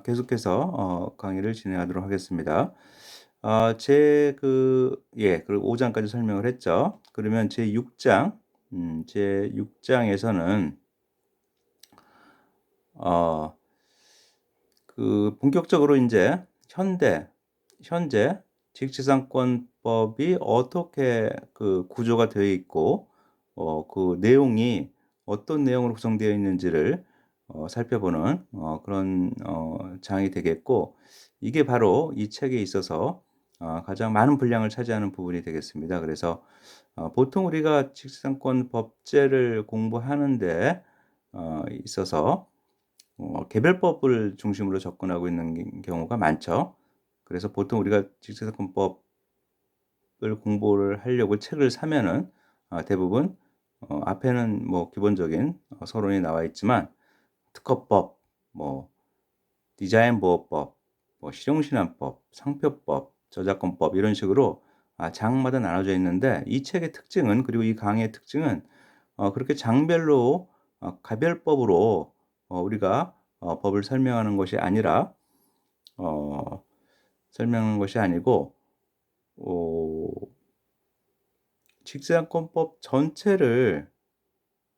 계속해서 강의를 진행하도록 하겠습니다. 그 5 장까지 설명을 했죠. 그러면 제6 장에서는 어 본격적으로 이제 현재 직지상권법이 어떻게 구조가 되어 있고 그 내용이 어떤 내용으로 구성되어 있는지를 살펴보는 그런 장이 되겠고, 이게 바로 이 책에 있어서 가장 많은 분량을 차지하는 부분이 되겠습니다. 그래서 보통 우리가 직지상권 법제를 공부하는 데 있어서 개별법을 중심으로 접근하고 있는 경우가 많죠. 그래서 보통 우리가 직제사건법을 공부를 하려고 책을 사면은 대부분 앞에는 뭐 기본적인 서론이 나와 있지만, 특허법, 뭐 디자인보호법, 뭐 실용신안법, 상표법, 저작권법, 이런 식으로 장마다 나눠져 있는데, 이 책의 특징은, 그리고 이 강의의 특징은 그렇게 장별로 가별법으로 우리가 법을 설명하는 것이 아니라 어 설명하는 것이 아니고 어 직제약권법 전체를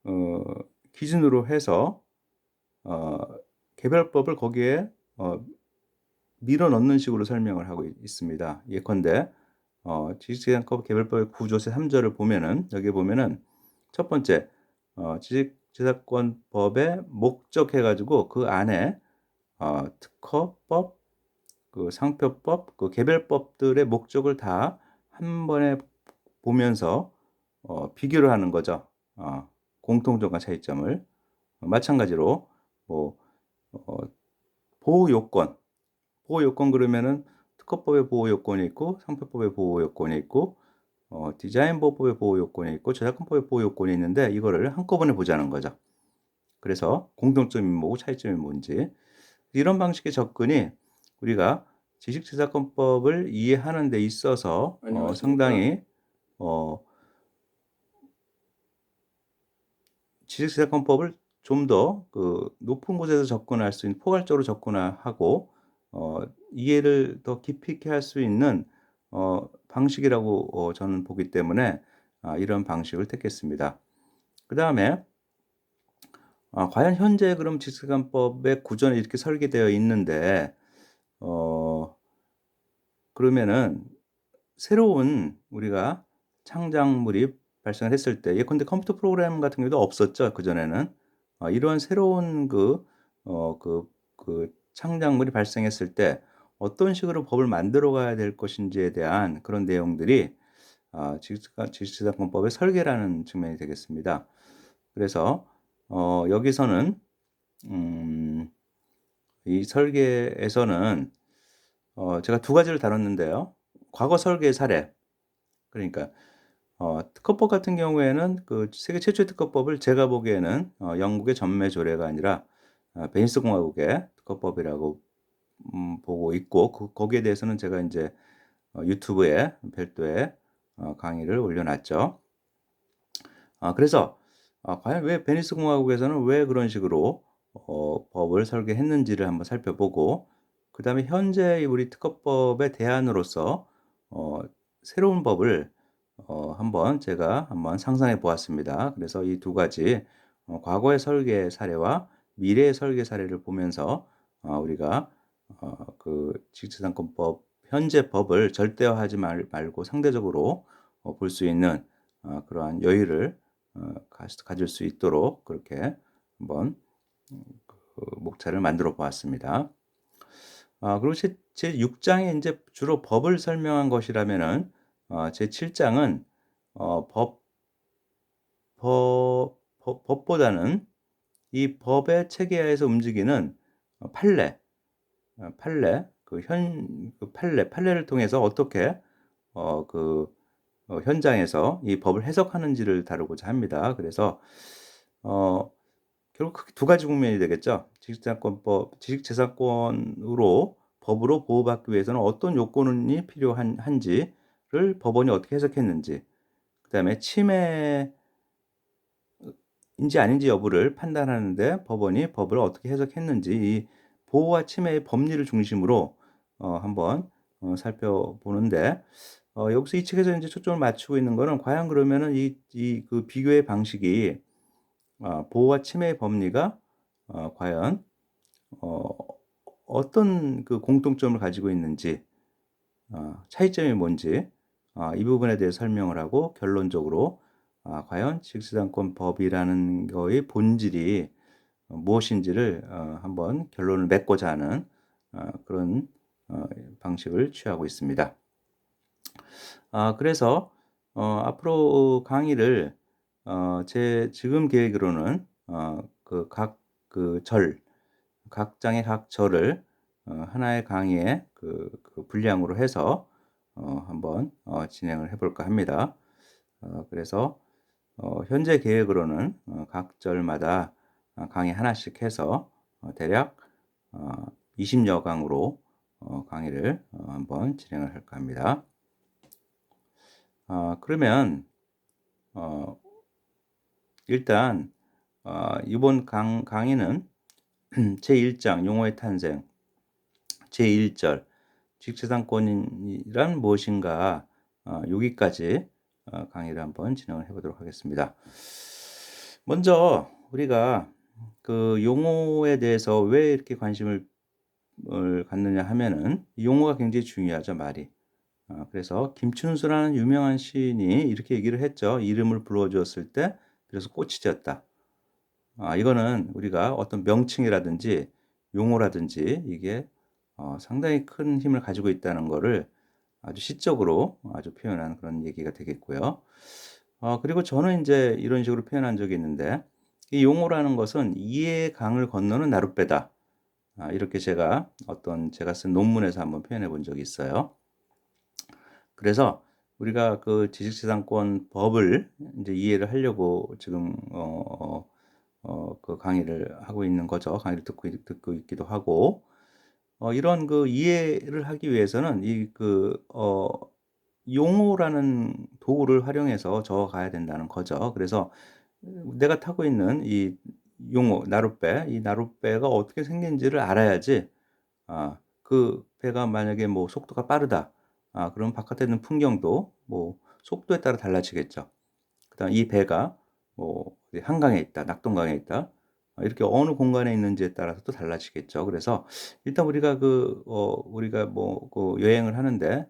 어 기준으로 해서 어 개별법을 거기에 어 밀어 넣는 식으로 설명을 하고 있습니다. 예컨대 지식재산법 개별법의 구조 제3조를 보면은, 여기 보면은 첫 번째 지식재산권법의 목적 해 가지고 그 안에 특허법, 상표법, 개별법들의 목적을 다 한 번에 보면서 비교를 하는 거죠. 공통점과 차이점을. 마찬가지로 뭐 어 보호 요건, 그러면은 특허법의 보호 요건이 있고, 상표법의 보호 요건이 있고, 디자인 보호법의 보호 요건이 있고, 저작권법의 보호 요건이 있는데, 이거를 한꺼번에 보자는 거죠. 그래서 공통점이 뭐고 차이점이 뭔지, 이런 방식의 접근이 우리가 지식재산권법을 이해하는 데 있어서 안녕하십니까? 상당히 어 지식재산권법을 좀 더 높은 곳에서 접근할 수 있는, 포괄적으로 접근하고 이해를 더 깊이 있게 할 수 있는 방식이라고 저는 보기 때문에 이런 방식을 택했습니다. 그다음에 과연 현재 그럼 직세관법의 구조는 이렇게 설계되어 있는데, 어 그러면은 새로운 우리가 창작물이 발생을 했을 때, 예컨대 컴퓨터 프로그램 같은 경우도 없었죠, 그전에는. 이러한 새로운 창작물이 발생했을 때 어떤 식으로 법을 만들어 가야 될 것인지에 대한 그런 내용들이 지식재산권법의 설계라는 측면이 되겠습니다. 그래서 여기서는 음 이 설계에서는 제가 두 가지를 다뤘는데요. 과거 설계 사례, 그러니까 특허법 같은 경우에는 세계 최초의 특허법을 제가 보기에는 영국의 전매 조례가 아니라 베니스 공화국의 특허법이라고 보고 있고, 거기에 대해서는 제가 인제 유튜브에 별도의 강의를 올려 놨죠. 그래서 과연 왜 베니스 공화국에서는 왜 그런 식으로 법을 설계했는지를 한번 살펴보고, 그다음에 현재 우리 특허법의 대안으로서 어 새로운 법을 제가 한번 상상해 보았습니다. 그래서 이 두 가지 과거의 설계 사례와 미래의 설계 사례를 보면서 우리가 직지상권법 현재 법을 절대화하지 말고 상대적으로 볼 수 있는 그러한 여유를 가질 수 있도록 그렇게 한번 목차를 만들어 보았습니다. 그리고 제6 장에 인제 주로 법을 설명한 것이라면은 제7 장은 어 법 법보다는 이 법의 체계하에서 움직이는 판례, 판례를 통해서 어떻게 어 그 현장에서 이 법을 해석하는지를 다루고자 합니다. 그래서 어 결국 크게 두 가지 국면이 되겠죠. 지식재산권으로 법으로 보호받기 위해서는 어떤 요건이 필요한 한지를 법원이 어떻게 해석했는지, 그다음에 침해인지 아닌지 여부를 판단하는 데 법원이 법을 어떻게 해석했는지, 이 보호와 침해의 법리를 중심으로 한번 살펴보는데, 여기서 이 책에서 이제 초점을 맞추고 있는 거는 과연 그러면은 그 비교의 방식이 보호와 침해의 법리가 과연 어 어떤 그 공통점을 가지고 있는지, 차이점이 뭔지, 이 부분에 대해서 설명을 하고 결론적으로 과연 직수상권법이라는 거의 본질이 무엇인지를 한번 결론을 맺고자 하는 그런 방식을 취하고 있습니다. 그래서 앞으로 강의를 제 지금 계획으로는 각 장의 각 절을 하나의 강의의 그 분량으로 해서 한번 진행을 해 볼까 합니다. 그래서 현재 계획으로는 각 절마다 강의 하나씩 해서 대략 20여 강으로 강의를 한번 진행을 할까 합니다. 그러면 일단 이번 강의는 제1장 용어의 탄생, 제1절 직재산권이란 무엇인가, 여기까지 강의를 한번 진행을 해보도록 하겠습니다. 먼저 우리가 그 용어에 대해서 왜 이렇게 관심을 갖느냐 하면은, 이 용어가 굉장히 중요하죠, 말이. 그래서 김춘수라는 유명한 시인이 이렇게 얘기를 했죠. 이름을 불러주었을 때 그래서 꽃이 지었다. 이거는 우리가 어떤 명칭이라든지 용어라든지 이게 상당히 큰 힘을 가지고 있다는 것을 아주 시적으로 아주 표현한 그런 얘기가 되겠고요. 그리고 저는 이제 이런 식으로 표현한 적이 있는데, 이 용어라는 것은 이해의 강을 건너는 나룻배다. 이렇게 제가 쓴 논문에서 한번 표현해 본 적이 있어요. 그래서 우리가 그 지식재산권 법을 이제 이해를 하려고 지금 그 강의를 하고 있는 거죠. 강의를 듣고 있기도 하고, 이런 그 이해를 하기 위해서는 용어라는 도구를 활용해서 적어가야 된다는 거죠. 그래서 내가 타고 있는 이 용어, 나룻배, 이 나룻배가 어떻게 생긴지를 알아야지, 그 배가 만약에 뭐 속도가 빠르다, 그럼 바깥에 있는 풍경도 뭐 속도에 따라 달라지겠죠. 그다음 이 배가 뭐 한강에 있다, 낙동강에 있다, 이렇게 어느 공간에 있는지에 따라서 또 달라지겠죠. 그래서 일단 우리가 뭐 그 여행을 하는데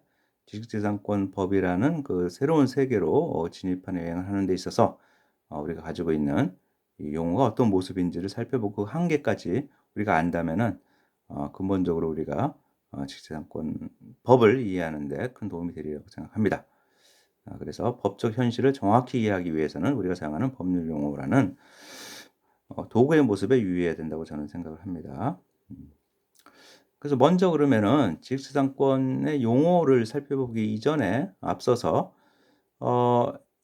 지식재산권법이라는 그 새로운 세계로 진입하는 여행을 하는 데 있어서 우리가 가지고 있는 이 용어가 어떤 모습인지를 살펴보고 그 한계까지 우리가 안다면은 근본적으로 우리가 지식재산권법을 이해하는 데 큰 도움이 되리라고 생각합니다. 그래서 법적 현실을 정확히 이해하기 위해서는 우리가 사용하는 법률 용어라는 도구의 모습에 유의해야 된다고 저는 생각을 합니다. 그래서 먼저 그러면은 지식재산권의 용어를 살펴보기 이전에 앞서서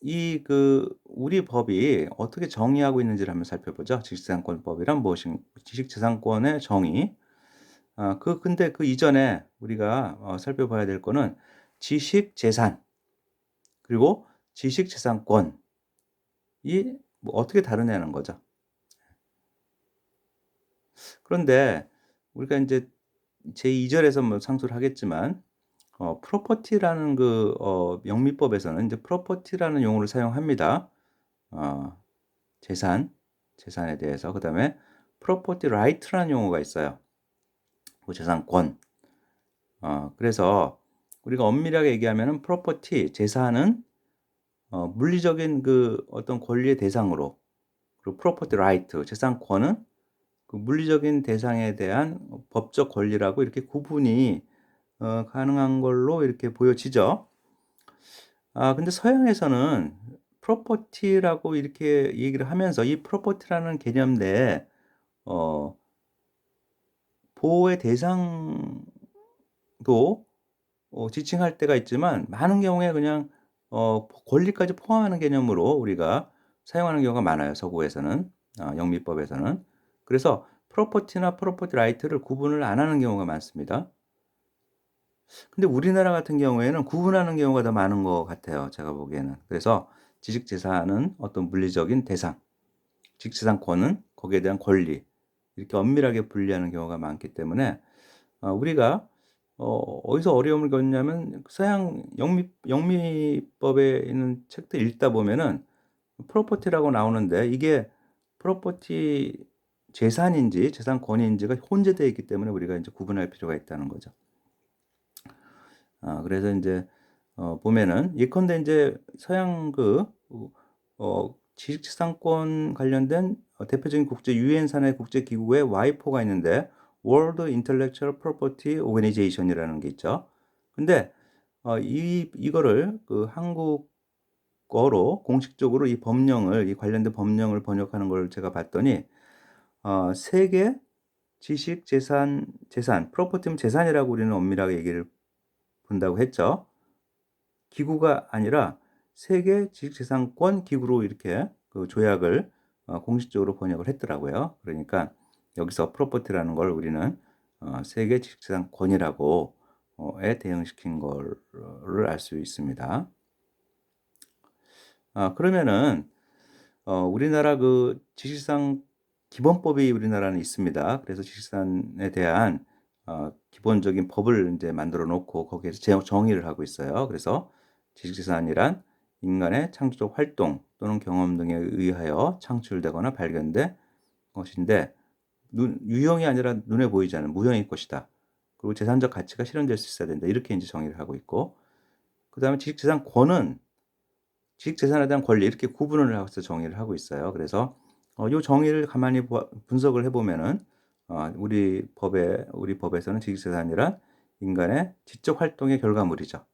우리 법이 어떻게 정의하고 있는지를 한번 살펴보죠. 지식재산권법이란 무엇인가? 지식재산권의 정의. 근데 그 이전에 우리가 살펴봐야 될 거는 지식재산, 그리고 지식재산권이 뭐 어떻게 다르냐는 거죠. 그런데 우리가 이제 제2절에서 뭐 상수를 하겠지만, 프로퍼티라는 영미법에서는 이제 프로퍼티라는 용어를 사용합니다. 재산에 대해서. 그다음에 프로퍼티 라이트라는 용어가 있어요. 그 재산권. 그래서 우리가 엄밀하게 얘기하면은 프로퍼티, 재산은 물리적인 그 어떤 권리의 대상으로, 그리고 프로퍼티 라이트, 재산권은 그 물리적인 대상에 대한 법적 권리라고 이렇게 구분이 가능한 걸로 이렇게 보여지죠. 근데 서양에서는 프로퍼티라고 이렇게 얘기를 하면서 이 프로퍼티라는 개념 내에 보호의 대상도 지칭할 때가 있지만, 많은 경우에 그냥 권리까지 포함하는 개념으로 우리가 사용하는 경우가 많아요. 서구에서는, 영미법에서는. 그래서 프로퍼티나 프로퍼티 라이트를 구분을 안 하는 경우가 많습니다. 근데 우리나라 같은 경우에는 구분하는 경우가 더 많은 것 같아요, 제가 보기에는. 그래서 지식재산은 어떤 물리적인 대상, 지식재산권은 거기에 대한 권리, 이렇게 엄밀하게 분리하는 경우가 많기 때문에 우리가 어디서 어려움을 겪냐면 서양 영미법에 있는 책들 읽다 보면은 프로퍼티라고 나오는데 이게 프로퍼티 재산인지 재산권인지가 혼재되어 있기 때문에 우리가 이제 구분할 필요가 있다는 거죠. 그래서 인제 보면은 예컨대 인제 서양 지식재산권 관련된 대표적인 국제 유엔 산하의 국제 기구에 와이포가 있는데 World Intellectual Property Organization이라는 게 있죠. 근데 이거를 그 한국어로 공식적으로 이 관련된 법령을 번역하는 걸 제가 봤더니 세계 재산 프로퍼티면 재산이라고 우리는 엄밀하게 얘기를 본다고 했죠. 기구가 아니라 세계 지식재산권 기구로 이렇게 그 조약을 공식적으로 번역을 했더라고요. 그러니까 여기서 프로퍼티라는 걸 우리는 세계 지식재산권이라고 에 대응시킨 거를 알 수 있습니다. 그러면은 우리나라 그 지식산 기본법이 우리나라는 있습니다. 그래서 지식산에 대한 기본적인 법을 이제 만들어 놓고 거기에서 정의를 하고 있어요. 그래서 지식재산이란 인간의 창조적 활동 또는 경험 등에 의하여 창출되거나 발견된 것인데 유형이 아니라 눈에 보이지 않는 무형의 것이다. 그리고 재산적 가치가 실현될 수 있어야 된다. 이렇게 이제 정의를 하고 있고, 그다음에 지식재산권은 지식재산에 대한 권리 이렇게 구분을 해서 정의를 하고 있어요. 그래서 요 정의를 가만히 분석을 해보면은 우리 법에서는 지식재산이란 인간의 지적 활동의 결과물이죠.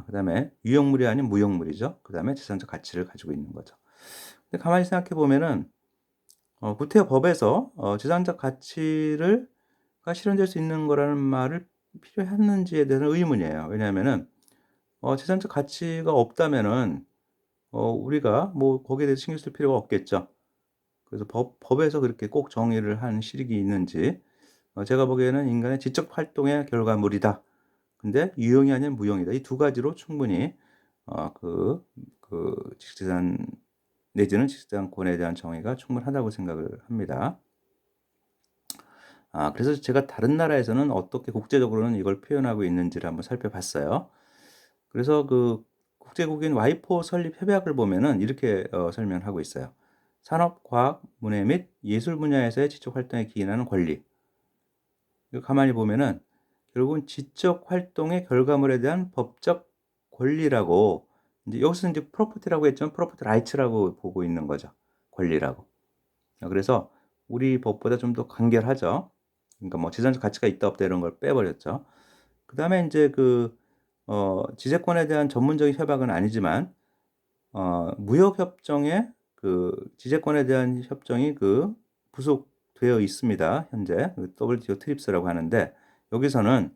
그다음에 유형물이 아닌 무형물이죠. 그다음에 재산적 가치를 가지고 있는 거죠. 근데 가만히 생각해 보면은 구태여 법에서 재산적 가치가 실현될 수 있는 거라는 말을 필요했는지에 대해서는 의문이에요. 왜냐하면은 재산적 가치가 없다면은 우리가 뭐 거기에 대해서 신경 쓸 필요가 없겠죠. 그래서 법에서 그렇게 꼭 정의를 한 실익이 있는지 제가 보기에는 인간의 지적 활동의 결과물이다. 근데 유형이 아닌 무형이다. 이 두 가지로 충분히 지식재산 내지는 지식재산권에 대한 정의가 충분하다고 생각을 합니다. 그래서 제가 다른 나라에서는 어떻게 국제적으로는 이걸 표현하고 있는지를 한번 살펴봤어요. 그래서 그 국제국인 와이포 설립 협약을 보면은 이렇게 설명하고 있어요. 산업, 과학, 문해 및 예술 분야에서의 지적 활동에 기인하는 권리. 가만히 보면은 결국은 지적 활동의 결과물에 대한 법적 권리라고 이제 여기서 이제 프로퍼티라고 했지만 프로퍼티 라이츠라고 보고 있는 거죠. 권리라고. 그래서 우리 법보다 좀 더 간결하죠. 그러니까 뭐 재산적 가치가 있다 없다 이런 걸 빼버렸죠. 그다음에 이제 지재권에 대한 전문적인 협약은 아니지만 무역협정에 그 지재권에 대한 협정이 부속되어 있습니다. 현재 WTO 트립스라고 하는데 여기서는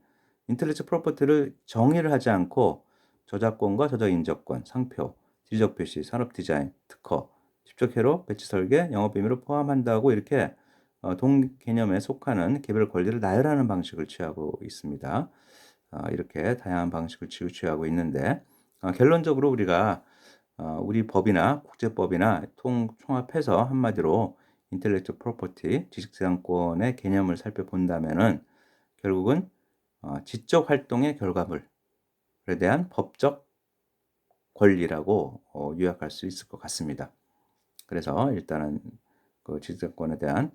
인텔렉츄얼 프로퍼티를 정의를 하지 않고 저작권과 저작 인적권, 상표, 지적 표시, 산업 디자인, 특허, 집적회로, 배치 설계, 영업 비밀을 포함한다고 이렇게 동 개념에 속하는 개별 권리를 나열하는 방식을 취하고 있습니다. 이렇게 다양한 방식을 취하고 있는데 결론적으로 우리가 우리 법이나 국제법이나 총합해서 한마디로 인텔렉츄얼 프로퍼티, 지식재산권의 개념을 살펴본다면은 결국은 지적 활동의 결과물에 대한 법적 권리라고 요약할 수 있을 것 같습니다. 그래서 일단은 그 지식재산권에 대한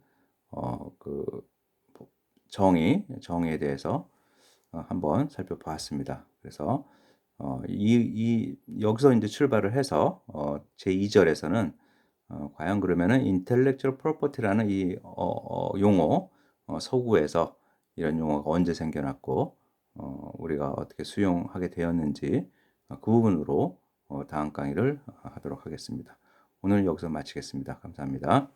정의에 대해서 한번 살펴보았습니다. 그래서 여기서 이제 출발을 해서 제2절에서는 과연 그러면은 intellectual property라는 이 용어 서구에서 이런 용어가 언제 생겨났고 우리가 어떻게 수용하게 되었는지 그 부분으로 다음 강의를 하도록 하겠습니다. 오늘 여기서 마치겠습니다. 감사합니다.